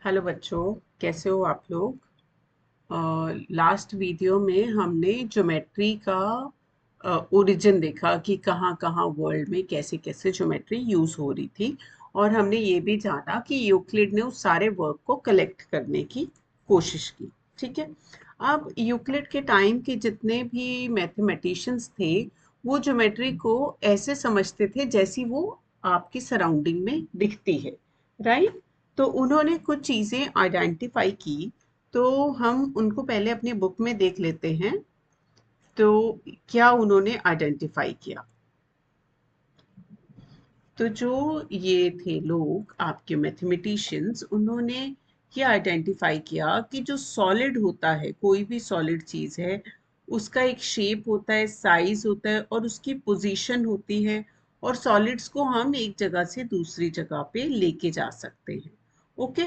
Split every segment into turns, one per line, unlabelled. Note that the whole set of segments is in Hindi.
हेलो बच्चों, कैसे हो आप लोग। लास्ट वीडियो में हमने ज्योमेट्री का ओरिजिन देखा कि कहाँ कहाँ वर्ल्ड में कैसे कैसे ज्योमेट्री यूज हो रही थी। और हमने ये भी जाना कि यूक्लिड ने उस सारे वर्क को कलेक्ट करने की कोशिश की। ठीक है। अब यूक्लिड के टाइम के जितने भी मैथमेटिशियंस थे वो ज्योमेट्री को ऐसे समझते थे जैसी वो आपकी सराउंडिंग में दिखती है। राइट। तो उन्होंने कुछ चीजें आइडेंटिफाई की। तो हम उनको पहले अपनी बुक में देख लेते हैं। तो क्या उन्होंने आइडेंटिफाई किया। तो जो ये थे लोग आपके मैथमेटिशियंस, उन्होंने ये आइडेंटिफाई किया कि जो सॉलिड होता है, कोई भी सॉलिड चीज है, उसका एक शेप होता है, साइज होता है और उसकी पोजीशन होती है। और सॉलिड्स को हम एक जगह से दूसरी जगह पे लेके जा सकते हैं। ओके।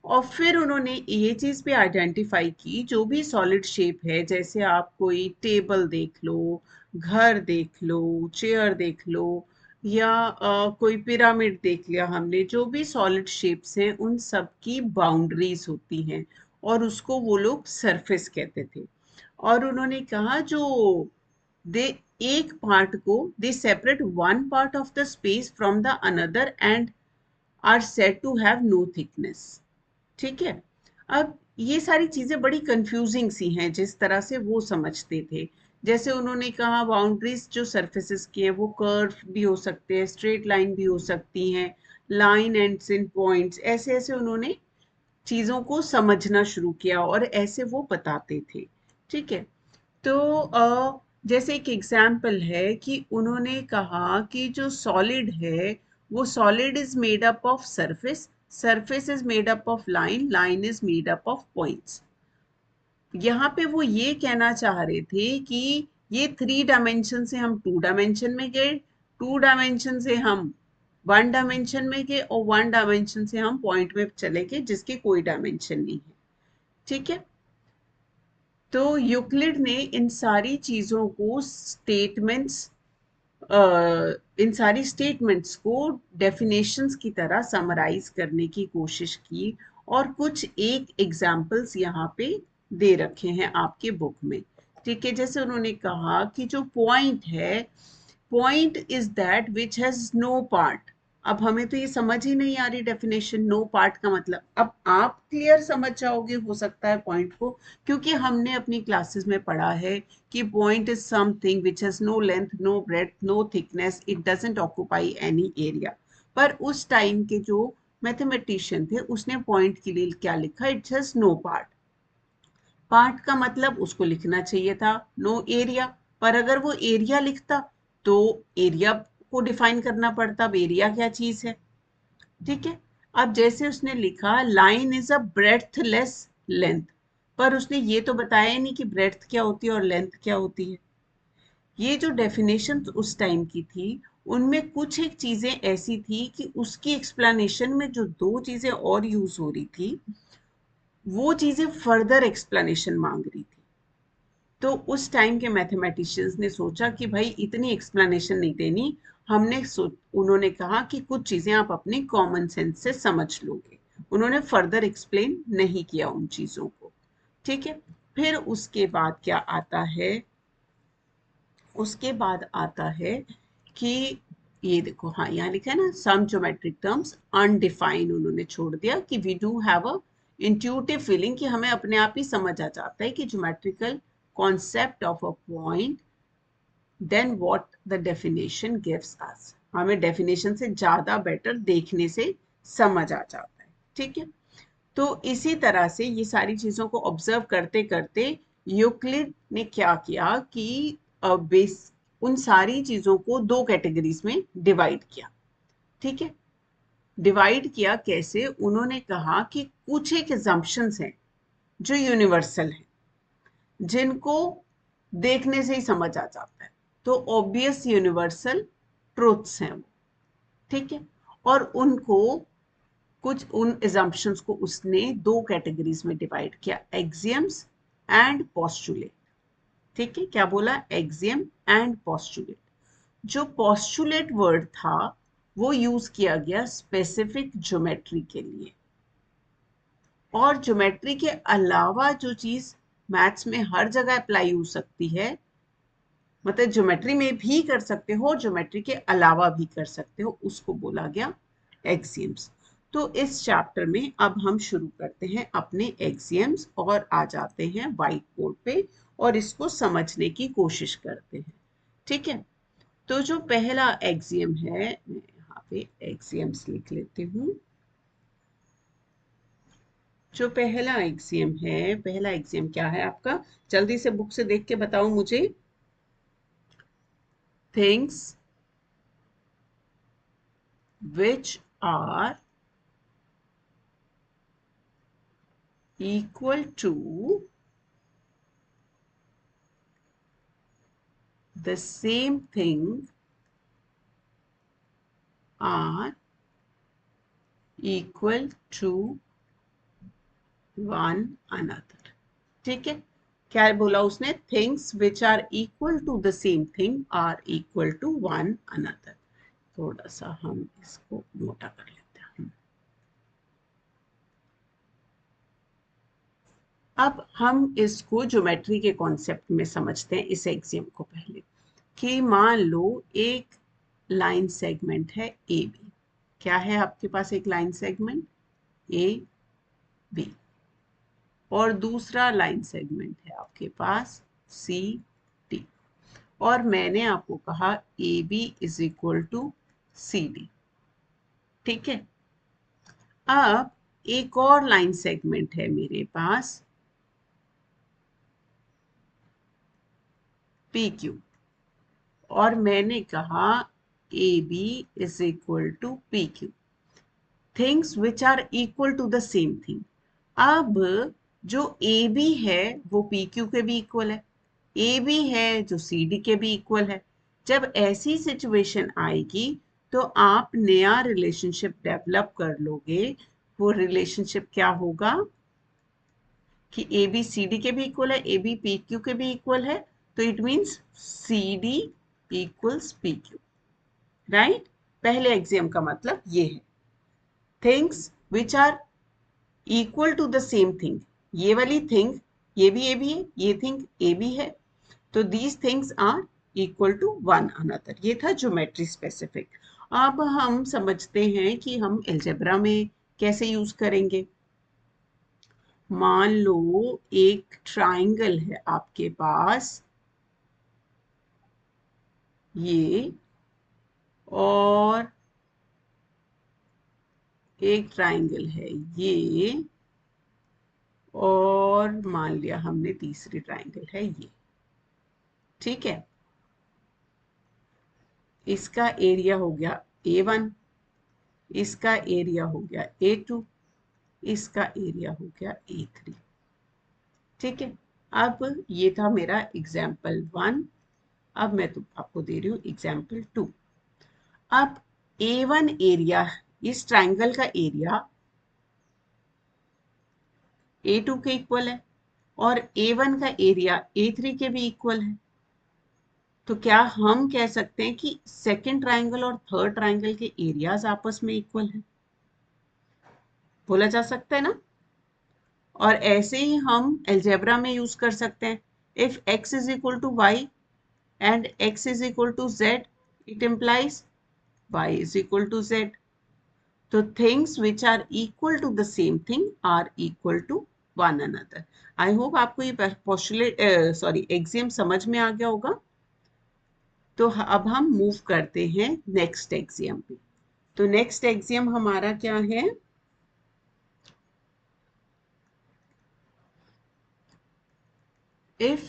और फिर उन्होंने ये चीज भी आइडेंटिफाई की, जो भी सॉलिड शेप है, जैसे आप कोई टेबल देख लो, घर देख लो, चेयर देख लो, या कोई पिरामिड देख लिया हमने, जो भी सॉलिड शेप्स हैं उन सब की बाउंड्रीज होती हैं। और उसको वो लोग सरफेस कहते थे। और उन्होंने कहा जो दे एक पार्ट को they separate one part of the space from the another and are said to have no thickness. ठीक है। अब ये सारी चीजें बड़ी कंफ्यूजिंग सी हैं जिस तरह से वो समझते थे। जैसे उन्होंने कहा बाउंड्रीज जो सरफेसेस की हैं वो कर्व भी हो सकते हैं, स्ट्रेट लाइन भी हो सकती हैं, लाइन एंड्स इन पॉइंट्स, ऐसे ऐसे उन्होंने चीजों को समझना शुरू किया और ऐसे वो बताते थे। ठीक है। तो जैसे एक एग्जाम्पल है कि उन्होंने कहा कि जो सॉलिड है वो solid is made up of surface, surface is made up of line, line is made up of points. यहाँ पे वो ये कहना चाह रहे थे कि ये थ्री डायमेंशन से हम टू डायमेंशन में गए, टू डायमेंशन से हम वन डायमेंशन में गए और वन डायमेंशन से हम पॉइंट में चले गए जिसके कोई डायमेंशन नहीं है। ठीक है। तो यूक्लिड ने इन सारी चीजों को स्टेटमेंट्स, इन सारी स्टेटमेंट्स को डेफिनेशंस की तरह समराइज करने की कोशिश की। और कुछ एक एग्जाम्पल्स यहाँ पे दे रखे हैं आपके बुक में। ठीक है। जैसे उन्होंने कहा कि जो पॉइंट है, point is that which has no part. अब हमें तो ये समझ ही नहीं आ रही डेफिनेशन, नो पार्ट का मतलब। अब आप क्लियर समझ जाओगे हो सकता है पॉइंट को, क्योंकि हमने अपनी क्लासेस में पढ़ा है कि point is something which has no length, no breadth, no thickness, it doesn't occupy any area. पर उस टाइम के जो मैथमेटिशियन थे उसने पॉइंट के लिए क्या लिखा, it has no part. Part का मतलब उसको लिखना चाहिए था नो एरिया। पर अगर वो एरिया लिखता तो एरिया को डिफाइन करना पड़ता। अब एरिया क्या चीज है। ठीक है। अब जैसे उसने लिखा line is a breathless length, पर उसने ये तो बताया ही नहीं कि ब्रेथ क्या होती है और लेंथ क्या होती है। ये जो डेफिनेशन उस टाइम की थी उनमें कुछ एक चीजें ऐसी थी कि उसकी एक्सप्लेनेशन में जो दो चीजें और यूज हो रही थी वो चीजें फर्दर एक्सप्लेनेशन मांग रही थी। तो उस टाइम के मैथमेटिशियंस ने सोचा कि भाई इतनी एक्सप्लेनेशन नहीं देनी। उन्होंने कहा कि कुछ चीजें आप अपने कॉमन सेंस से समझ लोगे। उन्होंने फर्दर एक्सप्लेन नहीं किया उन चीजों को। ठीक है। फिर उसके बाद क्या आता है, उसके बाद आता है कि ये देखो, हाँ यहाँ लिखा है ना, सम ज्योमेट्रिक टर्म्स अनडिफाइंड उन्होंने छोड़ दिया कि we do have a intuitive feeling, कि हमें अपने आप ही समझ आ जाता है कि geometrical concept of a point then what the definition gives us. हमें डेफिनेशन से ज्यादा बेटर देखने से समझ आ जाता है। ठीक है। तो इसी तरह से ये सारी चीजों को ऑब्जर्व करते करते यूक्लिड ने क्या किया कि बेस उन सारी चीजों को दो कैटेगरीज में डिवाइड किया। ठीक है। डिवाइड किया कैसे, उन्होंने कहा कि कुछ एक assumptions हैं जो यूनिवर्सल हैं, जिनको देखने से ही समझ आ जाता है। तो ऑब्वियस यूनिवर्सल ट्रूथ्स हैं वो। ठीक है। और उनको कुछ उन assumptions को उसने दो कैटेगरीज में डिवाइड किया, एक्सियम्स एंड पोस्टुलेट। ठीक है। क्या बोला, एक्सियम एंड पोस्टुलेट। जो पोस्टुलेट वर्ड था वो यूज किया गया स्पेसिफिक ज्योमेट्री के लिए। और ज्योमेट्री के अलावा जो चीज मैथ्स में हर जगह अप्लाई हो सकती है, मतलब ज्योमेट्री में भी कर सकते हो, ज्योमेट्री के अलावा भी कर सकते हो, उसको बोला गया एक्सियम्स। तो इस चैप्टर में अब हम शुरू करते हैं अपने एक्सियम्स और आ जाते हैं व्हाइट बोर्ड पे और इसको समझने की कोशिश करते हैं। ठीक है, तो जो पहला एक्सियम है, मैं यहाँ पे एक्सियम्स लिख लेती हूँ। जो पहला एक्सियम है, पहला एक्सियम क्या है आपका, जल्दी से बुक से देख के बताओ मुझे। Things which are equal to the same thing are equal to one another। ठीक है, क्या बोला उसने, things which are equal to the same thing are equal to one another. थोड़ा सा हम इसको मोटा कर लेते हैं। अब हम इसको ज्योमेट्री के कॉन्सेप्ट में समझते हैं इस एक्सियम को पहले, कि मान लो एक लाइन सेगमेंट है ए बी। क्या है आपके पास, एक लाइन सेगमेंट ए बी, और दूसरा लाइन सेगमेंट है आपके पास सी डी, और मैंने आपको कहा A B is equal to C D. ठीक है, अब एक और लाइन सेगमेंट है मेरे पास पी क्यू, और मैंने कहा A B is equal to P Q. Things which are equal to the same thing. अब जो ए बी है वो पी क्यू के भी इक्वल है, ए बी है जो सी डी के भी इक्वल है। जब ऐसी सिचुएशन आएगी तो आप नया रिलेशनशिप डेवलप कर लोगे। वो रिलेशनशिप क्या होगा कि ए बी सी डी के भी इक्वल है, ए बी पी क्यू के भी इक्वल है, तो it means C D equals P Q. Right, पहले एक्सियम का मतलब ये है, things which are equal to the same thing. ये वाली थिंग, ये भी ए बी है, ये थिंग ए बी है, तो these things are equal to one another. ये था ज्योमेट्री स्पेसिफिक। अब हम समझते हैं कि हम अलजेब्रा में कैसे यूज करेंगे। मान लो एक ट्राइंगल है आपके पास ये, और एक ट्राइंगल है ये, और मान लिया हमने तीसरी ट्राइंगल है ये। ठीक है, इसका एरिया हो गया A1, इसका एरिया हो गया A2, इसका एरिया हो गया A3। ठीक है, अब ये था मेरा एग्जाम्पल 1। अब मैं आपको दे रही हूँ एग्जाम्पल 2। अब A1 एरिया, इस ट्राइंगल का एरिया A2 के इक्वल है, और A1 का एरिया A3 के भी इक्वल है। तो क्या हम कह सकते हैं कि सेकंड ट्राइंगल और थर्ड ट्राइंगल के एरियाज आपस में इक्वल है? बोला जा सकता है ना। और ऐसे ही हम अलजेब्रा में यूज कर सकते हैं, if x is equal to Y and x is equal to Z, it implies y is equal to Z. तो things which are equal to the same thing are equal to one another. I hope आपको ये पोस्टुलेट सॉरी एक्सियम समझ में आ गया होगा। तो अब हम मूव करते हैं नेक्स्ट एक्सियम पे। तो नेक्स्ट एक्सियम हमारा क्या है, if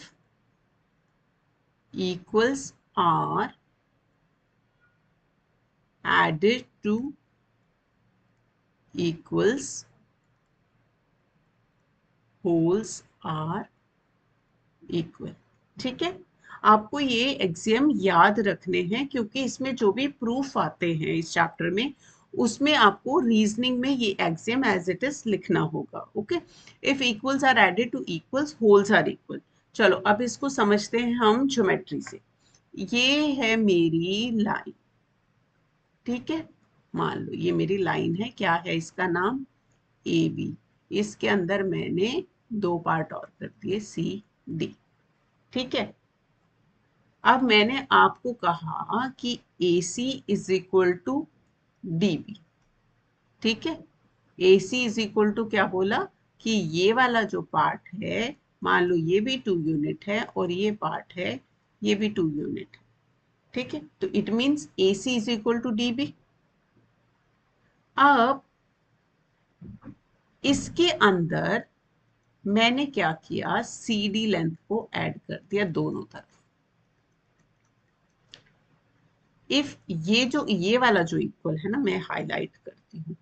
equals are added to equals, wholes are equal. ठीक है, आपको ये एक्सियम याद रखने हैं क्योंकि इसमें जो भी प्रूफ आते हैं इस चैप्टर में, उसमें आपको रीजनिंग में ये एक्सियम एज इट इज लिखना होगा। Okay, if equals are added to equals, wholes are equal. चलो अब इसको समझते हैं हम ज्योमेट्री से। ये है मेरी लाइन। ठीक है, मान लो ये मेरी लाइन है, क्या है इसका नाम, ए बी। इसके अंदर मैंने 2 पार्ट और कर दिए सी डी। ठीक है, अब मैंने आपको कहा कि A C is equal to D B. ठीक है, A C is equal to क्या बोला कि ये वाला जो पार्ट है, मान लो ये भी 2 यूनिट है और ये पार्ट है ये भी 2 यूनिट है। ठीक है, तो it means A C is equal to D B. अब इसके अंदर मैंने क्या किया, सी डी लेंथ को ऐड कर दिया दोनों तरफ। इफ ये वाला जो इक्वल है ना, मैं हाईलाइट करती हूँ,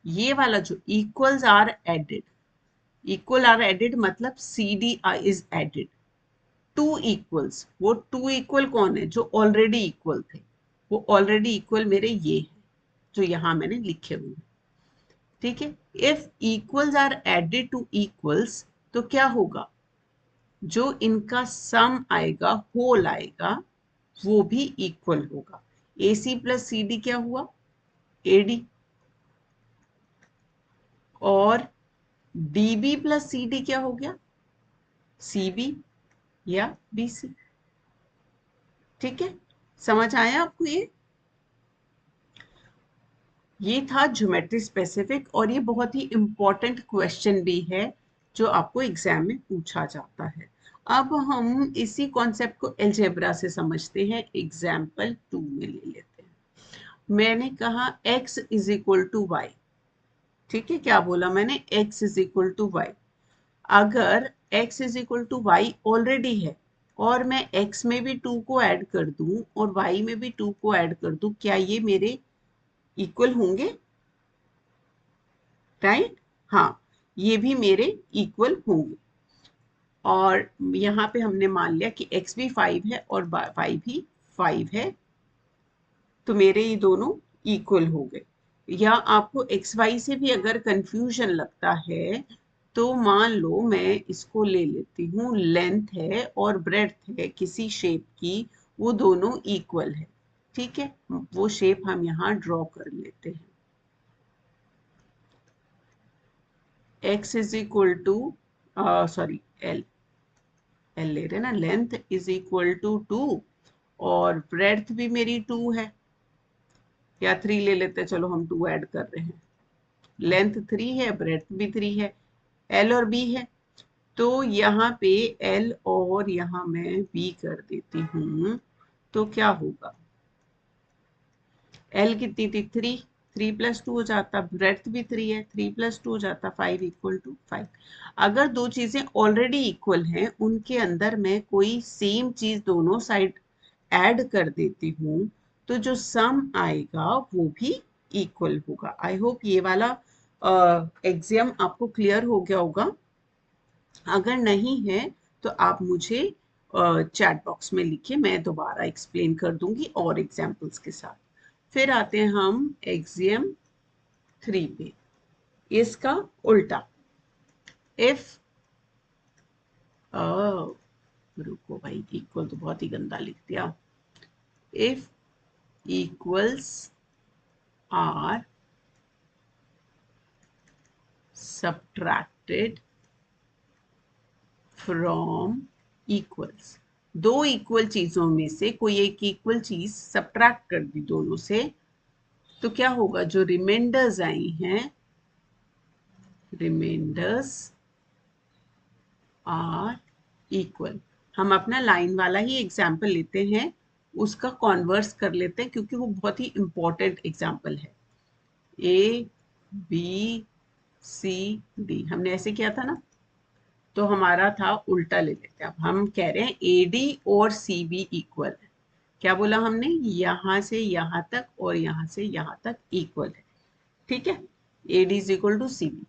ये वाला जो equals are added, equal are added मतलब C D is added to equals. वो 2 इक्वल कौन है, जो ऑलरेडी इक्वल थे। वो ऑलरेडी इक्वल मेरे ये है जो यहां मैंने लिखे हुए हैं। ठीक है, if equals are added to equals तो क्या होगा, जो इनका सम आएगा, होल आएगा, वो भी इक्वल होगा। ए सी प्लस सी डी क्या हुआ, ए डी, और D B plus C D क्या हो गया, सी बी या बी सी। ठीक है, समझ आया आपको? ये था ज्योमेट्री स्पेसिफिक, और ये बहुत ही इंपॉर्टेंट क्वेश्चन भी है जो आपको एग्जाम में पूछा जाता है। अब हम इसी कॉन्सेप्ट को अलजेब्रा से समझते हैं, एग्जाम्पल 2 में ले लेते हैं। मैंने कहा x is equal to Y. ठीक है, क्या बोला मैंने, x is equal to Y. अगर x is equal to Y already है और मैं x में भी 2 को ऐड कर दूं और y में भी 2 को ऐड कर दूं, क्या ये मेरे इक्वल होंगे? राइट, हाँ, ये भी मेरे इक्वल होंगे। और यहाँ पे हमने मान लिया कि x भी 5 है और y भी 5 है, तो मेरे ये दोनों इक्वल हो गए। या आपको एक्स वाई से भी अगर कंफ्यूजन लगता है तो मान लो मैं इसको ले लेती हूँ, लेंथ है और ब्रेड्थ है किसी शेप की, वो दोनों इक्वल है। ठीक है, वो शेप हम यहाँ ड्रॉ कर लेते हैं। x is equal to, sorry, L ले रहे ना, लेंथ इज इक्वल टू 2 और ब्रेड्थ भी मेरी 2 है, या 3 ले लेते हैं, चलो हम 2 ऐड कर रहे हैं। लेंथ 3 है, ब्रेड्थ भी 3 है, एल और बी है। तो यहाँ पे एल और यहाँ मैं बी कर देती हूँ, तो क्या होगा, एल कितनी थी, 3, 3 प्लस 2 हो जाता, ब्रेड्थ भी 3 है, 3 प्लस 2 हो जाता 5 इक्वल टू 5। अगर दो चीजें ऑलरेडी इक्वल हैं, उनके अंदर मैं कोई सेम चीज दोनों साइड ऐड कर देती हूँ, तो जो सम आएगा वो भी इक्वल होगा। आई होप ये वाला एग्जाम आपको क्लियर हो गया होगा। अगर नहीं है तो आप मुझे चैट बॉक्स में लिखिए, मैं दोबारा एक्सप्लेन कर दूंगी और एग्जाम्पल्स के साथ। फिर आते हैं हम एग्जाम 3 पे, इसका उल्टा। इफ रुको भाई, इक्वल तो बहुत ही गंदा लिख दिया। If equals are subtracted from equals, दो इक्वल चीजों में से कोई एक इक्वल चीज सब्ट्रैक्ट कर दी दोनों से, तो क्या होगा, जो रिमाइंडर्स आई हैं, रिमाइंडर्स आर इक्वल। हम अपना लाइन वाला ही एग्जाम्पल लेते हैं, उसका कॉन्वर्स कर लेते हैं क्योंकि वो बहुत ही इंपॉर्टेंट एग्जाम्पल है। ए बी सी डी हमने ऐसे किया था ना, तो हमारा था उल्टा ले लेते हैं। अब हम कह रहे हैं ए डी और सी बी इक्वल है। क्या बोला हमने, यहां से यहां तक और यहां से यहां तक इक्वल है। ठीक है, A D is equal to C B.